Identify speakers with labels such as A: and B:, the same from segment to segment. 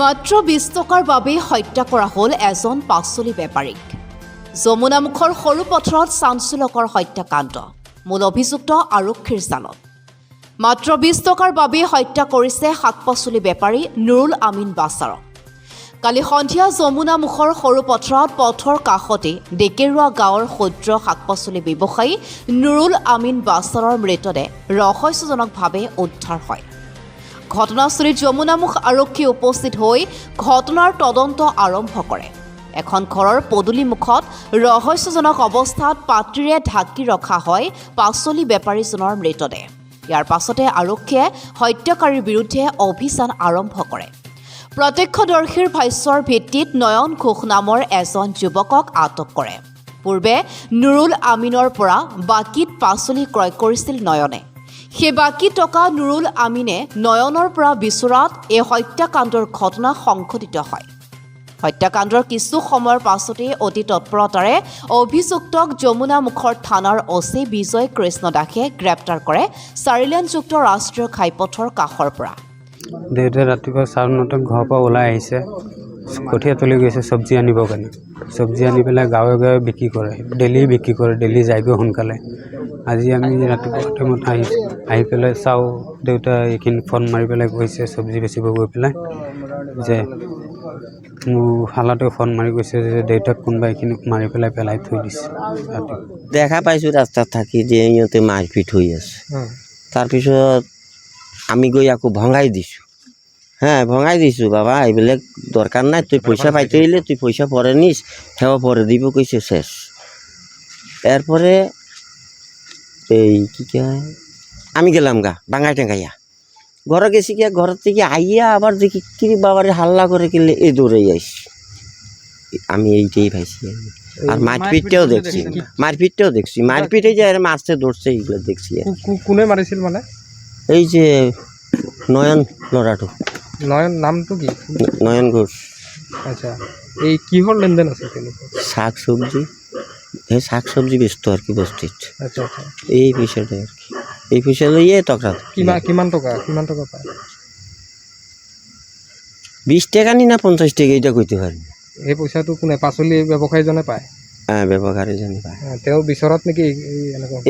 A: মাত্ৰ 20 টকাৰ বাবে হত্যা কৰা হ'ল এজন পাচলি বেপাৰীক। যমুনামুখৰ সৰু পথাৰত চাঞ্চল্যকৰ হত্যাকাণ্ড। মূল অভিযুক্ত আৰক্ষীৰ জালত। মাত্ৰ 20 টকাৰ বাবে হত্যা কৰিছে শাক-পাচলি বেপাৰী নুৰুল আমিন বাছাৰক। কালি সন্ধিয়া যমুনামুখৰ সৰু পথাৰত পথৰ কাষতে ডেকেৰুৱা গাঁৱৰ ক্ষুদ্ৰ শাক-পাচলি ব্যৱসায়ী নুৰুল আমিন বাছাৰৰ মৃতদেহ ৰহস্যজনকভাৱে উদ্ধাৰ হয়। ঘটনাস্থলীত যমুনামুখ আৰক্ষী উপস্থিত হৈ ঘটনাৰ তদন্ত আৰম্ভ কৰে। এখন ঘৰৰ পদূলি মুখত ৰহস্যজনক অৱস্থাত পাত্ৰীৰে ঢাকি ৰখা হয় পাচলি বেপাৰীজনৰ মৃতদেহ। ইয়াৰ পাছতে আৰক্ষীয়ে হত্যাকাৰীৰ বিৰুদ্ধে অভিযান আৰম্ভ কৰে। প্ৰত্যক্ষদৰ্শীৰ ভাষ্যৰ ভিত্তিত নয়ন ঘোষ নামৰ এজন যুৱকক আটক কৰে। পূৰ্বে নুৰুল আমিনৰ পৰা বাকীত পাচলি ক্ৰয় কৰিছিল নয়নে। সেই বাকী টকা নুৰুল আমিনে নয়নৰ পৰা বিচৰাত এই হত্যাকাণ্ডৰ ঘটনা সংঘটিত হয়। হত্যাকাণ্ডৰ কিছু সময়ৰ পাছতে অতি তৎপৰতাৰে অভিযুক্তক যমুনামুখৰ থানাৰ অচি বিজয় কৃষ্ণ দাসে গ্ৰেপ্তাৰ কৰে 4 লেনযুক্ত ৰাষ্ট্ৰীয় ঘাইপথৰ কাষৰ পৰা।
B: দেউতাই ৰাতিপুৱা 9:30 ঘৰৰ পৰা ওলাই আহিছে, কঠীয়া তুলি গৈছে চব্জি আনিবৰ কাৰণে। চব্জি আনি পেলাই গাঁৱে গাঁৱে বিক্ৰী কৰে, ডেইলি যায়গৈ সোনকালে। আজি আমি ৰাতিপুৱা টাইমত আহি পেলাই চাওঁ দেউতা এইখিনি ফোন মাৰি পেলাই কৈছে চব্জি বেচিব গৈ পেলাই যে মোৰ শালাটোৱে ফোন মাৰি কৈছে যে দেউতাক কোনোবা এইখিনি মাৰি পেলাই থৈ দিছে।
C: দেখা পাইছোঁ ৰাস্তাত থাকি যে সিহঁতে মাৰপিট হৈ আছে। তাৰপিছত আমি গৈ আকৌ ভঙাই দিছোঁ। ভঙাই দিছোঁ, বাবা এইবিলাক দৰকাৰ নাই, তুই পইচা পাইতে আহিলে তুই পইচা পরে নিস, সেও পরে দিব কইছে শেষ। এরপরে এই কি কয় আমি গেলাম বাঙাই টেঙ্গাইয়া ঘরে গেছি গিয়া, ঘরের থেকে আইয়া আবার দেখি কি বাবারে হাল্লা করে গেলে এ দৌড়াই আইসি। আমি এইটাই পাইছি। আর মারপিটটাও দেখছি, মারপিটে যে মারছে ধরছে এইগুলো দেখছি।
D: কোনে মারিছিল মানে?
C: এই যে নয়ন লড়াটো।
D: নয়ন নামটো কি?
C: নয়ন ঘোষ।
D: আচ্ছা, এই কিহৰ লেনদেন আছে?
C: শাক সবজি বেচতো আর কি বস্তিত।
D: আচ্ছা,
C: এই পয়সাটা আর কি, এই পয়সা লইয়ে টকা।
D: কিমান টকা পায়?
C: 20 টাকা নি না 50 টাকা এটা কইতে পারি।
D: এই পইচাটো কোনে পাচলি ব্যৱসায়ীজনে পায়?
C: ব্যৱসায়ীজনে পায়।
D: তেওঁ বিচৰত নেকি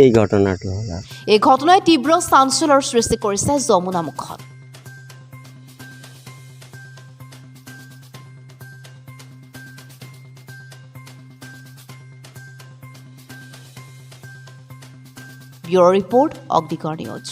C: এই ঘটনাটো হ'ল?
A: এই ঘটনাই তীব্ৰ চাঞ্চল্যৰ সৃষ্টি কৰিছে যমুনামুখত। Bureau report Agnigarh news.